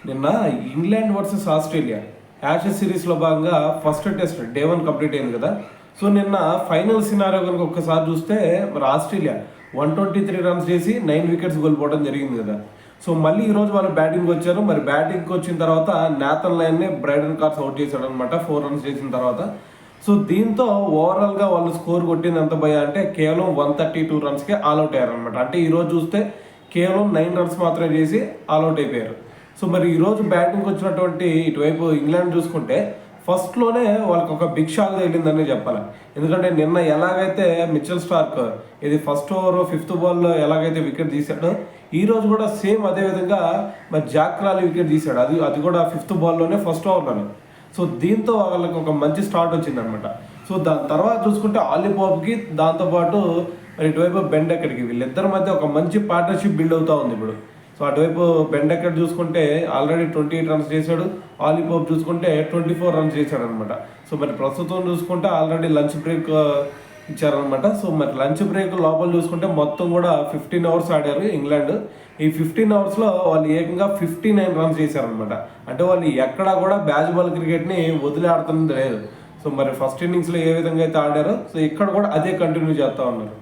నిన్న England versus Australia Ashes సిరీస్లో భాగంగా ఫస్ట్ టెస్ట్ డే 1 కంప్లీట్ అయింది కదా. సో నిన్న ఫైనల్ సినారియో కనుక ఒక్కసారి చూస్తే మరి ఆస్ట్రేలియా 123 రన్స్ చేసి 9 వికెట్స్ కోల్పోవడం జరిగింది కదా. సో మళ్ళీ ఈరోజు వాళ్ళు బ్యాటింగ్కి వచ్చారు. మరి బ్యాటింగ్కి వచ్చిన తర్వాత నాథన్ లయన్ని బ్రైడన్ కార్స్ అవుట్ చేశాడు అనమాట 4 రన్స్ చేసిన తర్వాత. సో దీంతో ఓవరాల్గా వాళ్ళు స్కోర్ కొట్టింది ఎంత భయ అంటే కేవలం 132 రన్స్కే ఆల్అవుట్ అయ్యారనమాట. అంటే ఈరోజు చూస్తే కేవలం 9 రన్స్ మాత్రమే చేసి ఆల్అవుట్ అయిపోయారు. సో మరి ఈరోజు బ్యాటింగ్కి వచ్చినటువంటి ఇటువైపు ఇంగ్లాండ్ చూసుకుంటే ఫస్ట్లోనే వాళ్ళకి ఒక బిగ్ షాక్ తగిలిందని చెప్పాలి. ఎందుకంటే నిన్న ఎలాగైతే మిచెల్ స్టార్క్ ఇది ఫస్ట్ ఓవర్ 5th బాల్లో ఎలాగైతే వికెట్ తీశాడో ఈరోజు కూడా సేమ్ అదేవిధంగా మరి జాక్ క్రాలీ వికెట్ తీశాడు. అది కూడా 5th బాల్లోనే ఫస్ట్ ఓవర్లోనే. సో దీంతో వాళ్ళకి ఒక మంచి స్టార్ట్ వచ్చిందనమాట. సో దాని తర్వాత చూసుకుంటే ఆలీ పోప్కి దాంతోపాటు మరి ఇటువైపు బెన్ డెకెట్కి వీళ్ళిద్దరి మధ్య ఒక మంచి పార్ట్నర్షిప్ బిల్డ్ అవుతూ ఉంది ఇప్పుడు. సో అటువైపు బెన్ డెకెట్ చూసుకుంటే ఆల్రెడీ 28 రన్స్ చేశాడు. ఆలీ పోప్ చూసుకుంటే 24 రన్స్ చేశాడు అనమాట. సో మరి ప్రస్తుతం చూసుకుంటే ఆల్రెడీ లంచ్ బ్రేక్ ఇచ్చారనమాట. సో మరి లంచ్ బ్రేక్ లోపల చూసుకుంటే మొత్తం కూడా 15 అవర్స్ ఆడారు ఇంగ్లాండ్. ఈ 15 అవర్స్లో వాళ్ళు ఏకంగా 59 రన్స్ చేశారనమాట. అంటే వాళ్ళు ఎక్కడా కూడా బ్యాచ్ బాల్ క్రికెట్ని వదిలి ఆడుతున్నది లేదు. సో మరి ఫస్ట్ ఇన్నింగ్స్లో ఏ విధంగా అయితే ఆడారో సో ఇక్కడ కూడా అదే కంటిన్యూ చేస్తూ ఉన్నారు.